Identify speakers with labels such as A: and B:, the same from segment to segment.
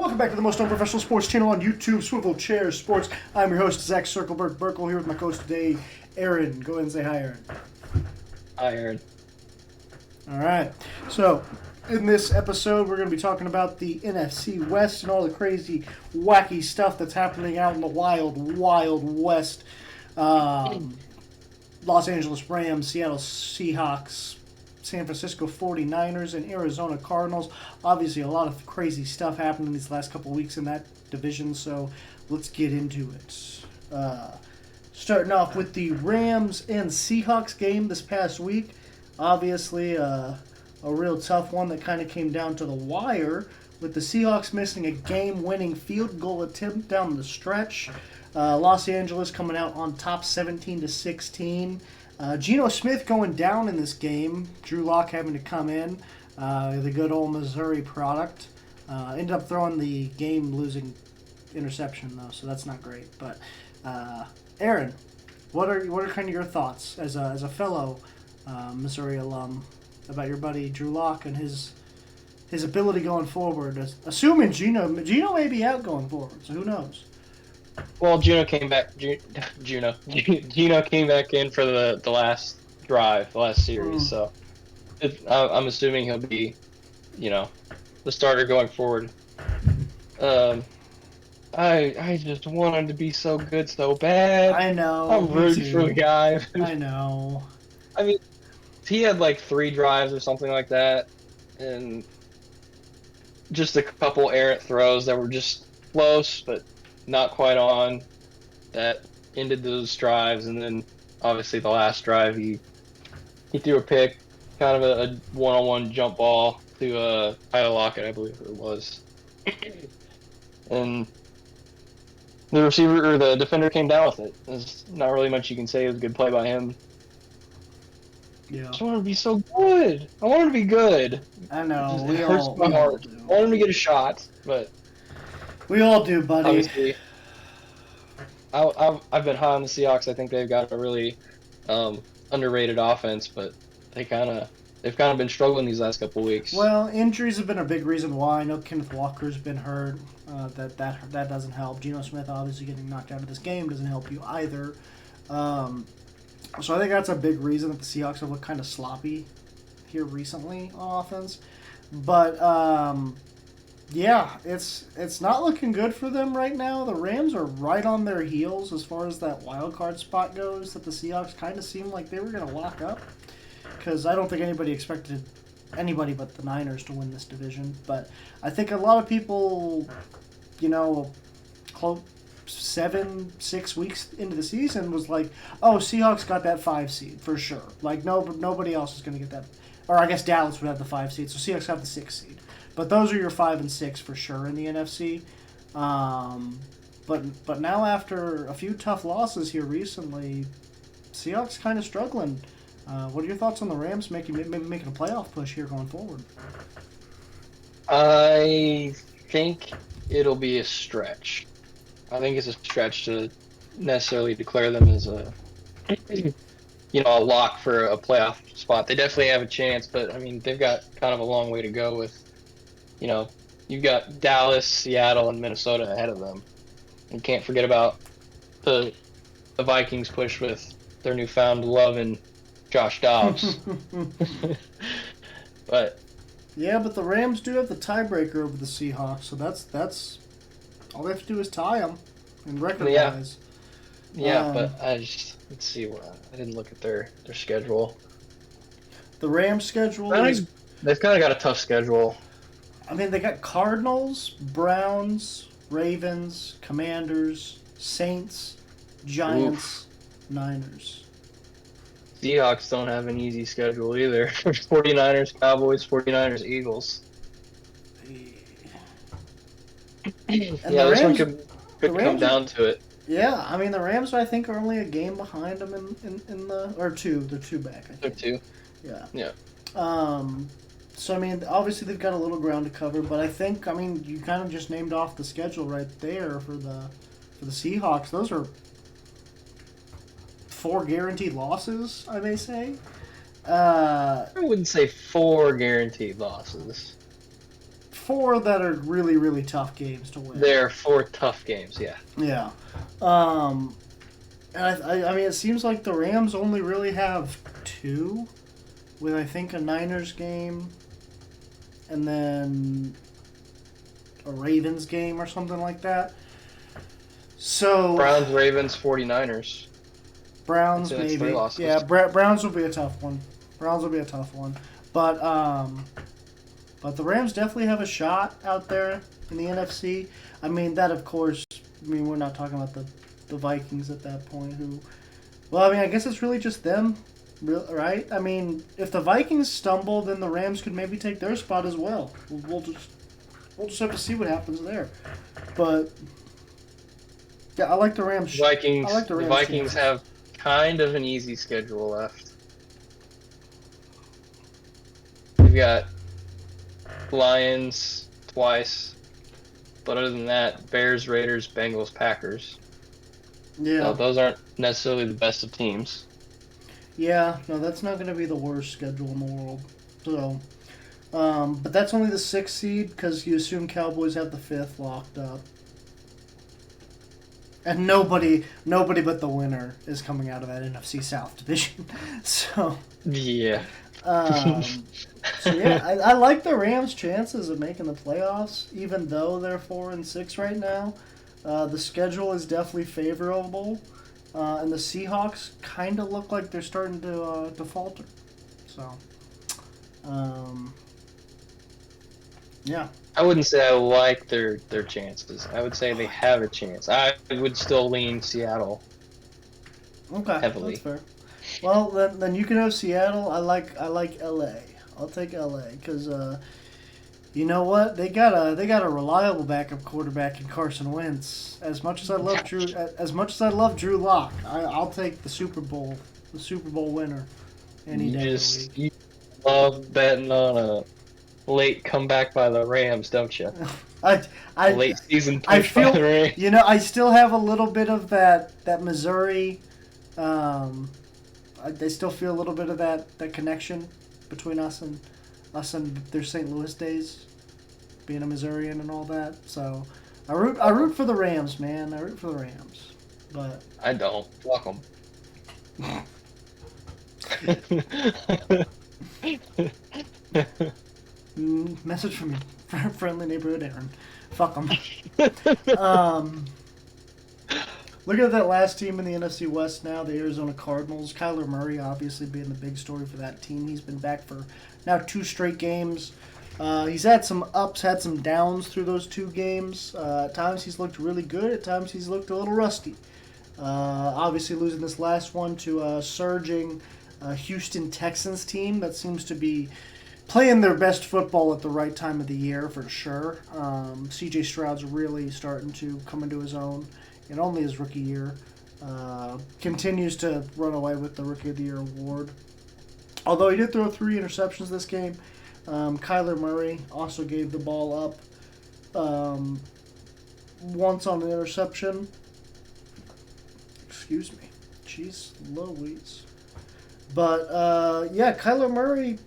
A: Welcome back to the most unprofessional sports channel on YouTube, Swivel Chair Sports. I'm your host, Zach Circleberg Burkle, here with my co-host today, Aaron. Go ahead and say hi, Aaron.
B: Hi, Aaron.
A: All right. So, in this episode, we're going to be talking about the NFC West and all the crazy, wacky stuff that's happening out in the wild, wild West. Los Angeles Rams, Seattle Seahawks, San Francisco 49ers, and Arizona Cardinals. Obviously, a lot of crazy stuff happened in these last couple weeks in that division, so let's get into it. Starting off with the Rams and Seahawks game this past week. Obviously, a real tough one that kind of came down to the wire, with the Seahawks missing a game-winning field goal attempt down the stretch. Los Angeles coming out on top 17-16. Geno Smith going down in this game. Drew Lock having to come in. The good old Missouri product. Ended up throwing the game-losing interception, though, so that's not great. But, Aaron, what are kind of your thoughts as a fellow Missouri alum about your buddy Drew Lock and his ability going forward? Assuming Geno may be out going forward, so who knows?
B: Well, Geno came back. Geno came back in for the last drive, the last series. So, I'm assuming he'll be, the starter going forward. I just want him to be so good, so bad.
A: I know.
B: I'm rooting for the guy.
A: I know.
B: I mean, he had like 3 drives or something like that, and just a couple errant throws that were just close, but not quite on, that ended those drives. And then obviously the last drive he threw a pick, kind of a one-on-one jump ball to Tyler Lockett, I believe it was, and the defender came down with it. There's not really much you can say. It was a good play by him.
A: Yeah.
B: I just want him to be so good. I want him to be good.
A: I know.
B: It hurts my heart. I want him to get a shot, but
A: we all do, buddy.
B: Obviously, I've been high on the Seahawks. I think they've got a really underrated offense, but they've kind of been struggling these last couple weeks.
A: Well, injuries have been a big reason why. I know Kenneth Walker's been hurt. That doesn't help. Geno Smith obviously getting knocked out of this game doesn't help you either. So I think that's a big reason that the Seahawks have looked kind of sloppy here recently on offense. But yeah, it's not looking good for them right now. The Rams are right on their heels as far as that wild card spot goes, that the Seahawks kind of seemed like they were going to lock up, because I don't think anybody expected anybody but the Niners to win this division. But I think a lot of people, 6 weeks into the season was like, oh, Seahawks got that 5 seed for sure. Like, nobody else is going to get that. Or I guess Dallas would have the 5 seed, so Seahawks have the 6 seed. But those are your 5 and 6 for sure in the NFC. But now after a few tough losses here recently, Seahawks kind of struggling. What are your thoughts on the Rams making a playoff push here going forward?
B: I think it'll be a stretch. I think it's a stretch to necessarily declare them as a lock for a playoff spot. They definitely have a chance, but I mean, they've got kind of a long way to go with, you've got Dallas, Seattle, and Minnesota ahead of them. You can't forget about the Vikings push with their newfound love in Josh Dobbs. But
A: the Rams do have the tiebreaker over the Seahawks, so that's all they have to do is tie them and record-wise.
B: Yeah, but let's see. I didn't look at their schedule.
A: The Rams' schedule
B: they've kind of got a tough schedule.
A: I mean, they got Cardinals, Browns, Ravens, Commanders, Saints, Giants, Niners.
B: Seahawks don't have an easy schedule either. 49ers, Cowboys, 49ers, Eagles. This one could come down to it.
A: Yeah, I mean, the Rams, I think, are only a game behind them in the... Or 2. They're 2 back, I think.
B: They're 2.
A: Yeah. So, I mean, obviously they've got a little ground to cover, but I think, you kind of just named off the schedule right there for the Seahawks. Those are 4 guaranteed losses, I may say.
B: I wouldn't say 4 guaranteed losses.
A: four that are really, really tough games to win.
B: They're 4 tough games, yeah.
A: Yeah. And I mean, it seems like the Rams only really have 2, with I think a Niners game, and then a Ravens game or something like that. So
B: Browns, Ravens, 49ers.
A: Browns
B: That's 3
A: maybe.
B: losses.
A: Yeah, Browns will be a tough one. But the Rams definitely have a shot out there in the NFC. I mean, that of course. I mean, we're not talking about the Vikings at that point. Well, I mean, I guess it's really just them, right? I mean, if the Vikings stumble, then the Rams could maybe take their spot as well. We'll just have to see what happens there. But yeah, I like the Rams.
B: Vikings.
A: I like the Rams.
B: Vikings have kind of an easy schedule left. They've got Lions twice, but other than that, Bears, Raiders, Bengals, Packers.
A: Yeah.
B: So those aren't necessarily the best of teams.
A: Yeah, no, that's not going to be the worst schedule in the world. So, but that's only the 6th seed because you assume Cowboys have the 5th locked up. And nobody but the winner is coming out of that NFC South division. So
B: Yeah.
A: So yeah, I like the Rams' chances of making the playoffs, even though they're 4-6 right now. The schedule is definitely favorable, and the Seahawks kind of look like they're starting to falter. So, yeah.
B: I wouldn't say I like their chances. I would say they have a chance. I would still lean Seattle.
A: Okay,
B: heavily.
A: That's fair. Well, then you can have Seattle. I like LA. I'll take LA because you know what, they got a reliable backup quarterback in Carson Wentz. As much as I love Drew Lock, I'll take the Super Bowl winner any day of the week.
B: You love betting on a late comeback by the Rams, don't you? Late season push by the Rams.
A: You know, I still have a little bit of that Missouri. I still feel a little bit of that connection between us and their St. Louis days, being a Missourian and all that. So I root for the Rams, man. I root for the Rams, but
B: I don't. Fuck them.
A: Message from your friendly neighborhood Aaron. Fuck them. Looking at that last team in the NFC West now, the Arizona Cardinals. Kyler Murray obviously being the big story for that team. He's been back for now 2 straight games. He's had some ups, had some downs through those 2 games. At times he's looked really good. At times he's looked a little rusty. Obviously losing this last one to a surging Houston Texans team that seems to be playing their best football at the right time of the year for sure. C.J. Stroud's really starting to come into his own in only his rookie year. Continues to run away with the Rookie of the Year award. Although he did throw 3 interceptions this game. Kyler Murray also gave the ball up once on an interception. Excuse me. Jeez Louise. But, yeah, Kyler Murray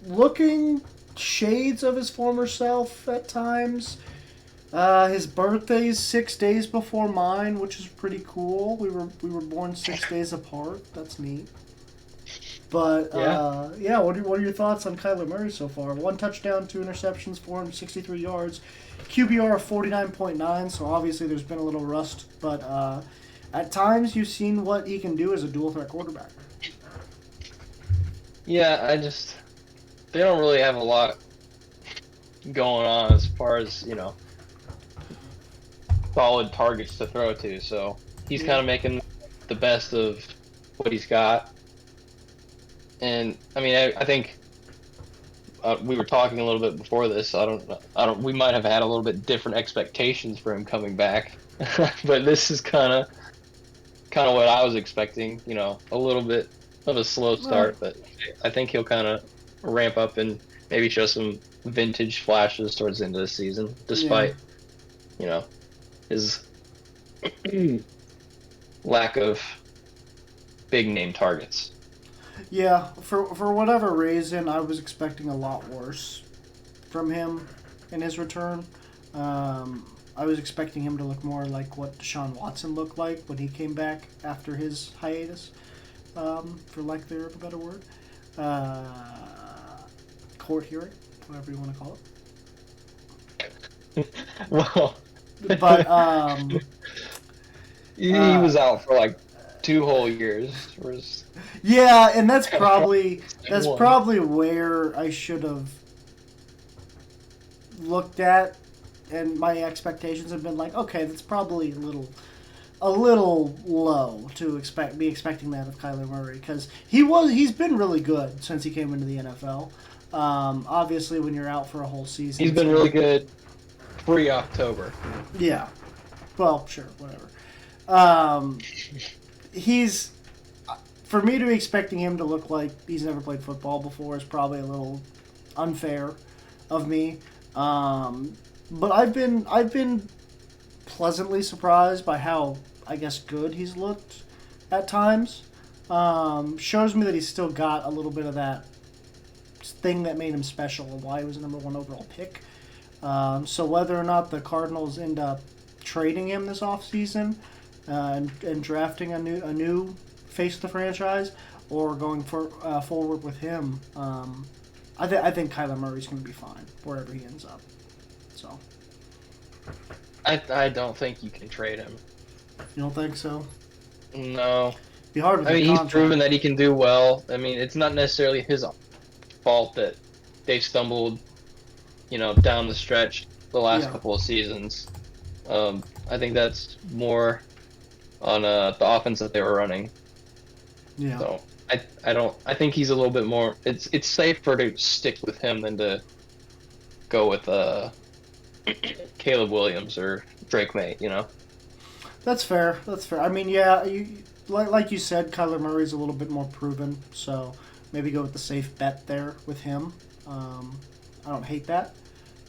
A: looking shades of his former self at times. His birthday's 6 days before mine, which is pretty cool. We were born 6 days apart. That's neat. But yeah, what are your thoughts on Kyler Murray so far? 1 touchdown, 2 interceptions, 463 yards, QBR of 49.9. So obviously there's been a little rust, but at times you've seen what he can do as a dual threat quarterback.
B: Yeah, they don't really have a lot going on as far as, solid targets to throw to. So he's kind of making the best of what he's got. And I mean, I think we were talking a little bit before this. We might have had a little bit different expectations for him coming back, but this is kind of what I was expecting. A little bit of a slow start, but I think he'll kind of ramp up and maybe show some vintage flashes towards the end of the season, despite his lack of big name targets.
A: Yeah, for whatever reason, I was expecting a lot worse from him. in his return. I was expecting him to look more like what Deshaun Watson looked like when he came back after his hiatus, for lack of a better word. Court hearing, whatever you want to call it.
B: Well,
A: But
B: he was out for like 2 whole years.
A: yeah, and that's
B: One.
A: probably where I should have looked at, and my expectations have been like, okay, that's probably a little low to be expecting that of Kyler Murray, because he's been really good since he came into the NFL. Obviously, when you're out for a whole season,
B: He's been really good pre-October.
A: Yeah, well, sure, whatever. He's For me to be expecting him to look like he's never played football before is probably a little unfair of me. But I've been pleasantly surprised by how, I guess, good he's looked at times. Shows me that he's still got a little bit of that thing that made him special and why he was the number 1 overall pick. So whether or not the Cardinals end up trading him this offseason and drafting a new face of the franchise, or going forward with him, I think Kyler Murray's going to be fine wherever he ends up. So
B: I don't think you can trade him.
A: you don't think so?
B: No.
A: Be hard with
B: I mean,
A: the
B: he's
A: contract.
B: proven that he can do well. I mean, it's not necessarily his fault that they stumbled, down the stretch the last couple of seasons. I think that's more on the offense that they were running.
A: Yeah.
B: So I think he's a little bit more. It's safer to stick with him than to go with Caleb Williams or Drake May.
A: That's fair. I mean, yeah, like you said, Kyler Murray's a little bit more proven, so maybe go with the safe bet there with him. I don't hate that,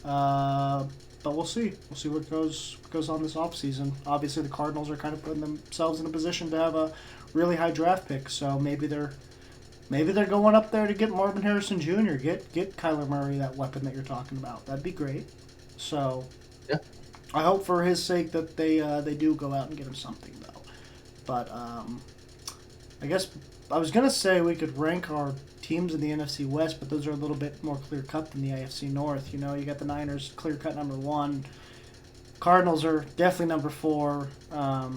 A: but we'll see. We'll see what goes on this offseason. Obviously, the Cardinals are kind of putting themselves in a position to have a really high draft pick, so maybe they're going up there to get Marvin Harrison Jr. Get Kyler Murray that weapon that you're talking about. That'd be great. So
B: Yeah.
A: I hope for his sake that they do go out and get him something, though. But I guess I was going to say we could rank our teams in the NFC West, but those are a little bit more clear-cut than the AFC North. You got the Niners clear-cut number 1. Cardinals are definitely number 4. I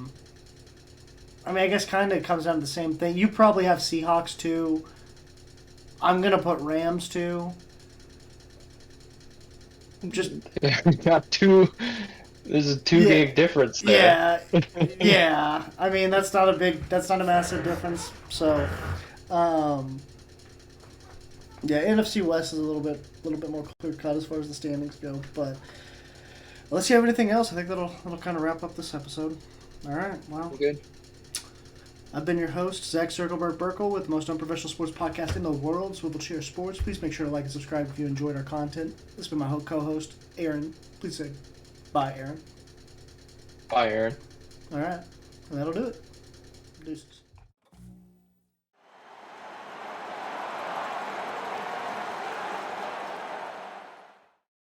A: mean, I guess kind of comes down to the same thing. You probably have Seahawks 2. I'm going to put Rams 2. Just
B: got 2. There's a 2 game difference there.
A: Yeah. I mean, that's not a massive difference. So, NFC West is a little bit more clear cut as far as the standings go. But unless you have anything else, I think that'll kind of wrap up this episode. All right. Well,
B: Good.
A: I've been your host, Zach Circleberg Burkle, with the most unprofessional sports podcast in the world, Swivel Chair Sports. Please make sure to like and subscribe if you enjoyed our content. This has been my co-host, Aaron. Please say bye, Aaron.
B: Bye, Aaron.
A: All right. And that'll do it. Deuces.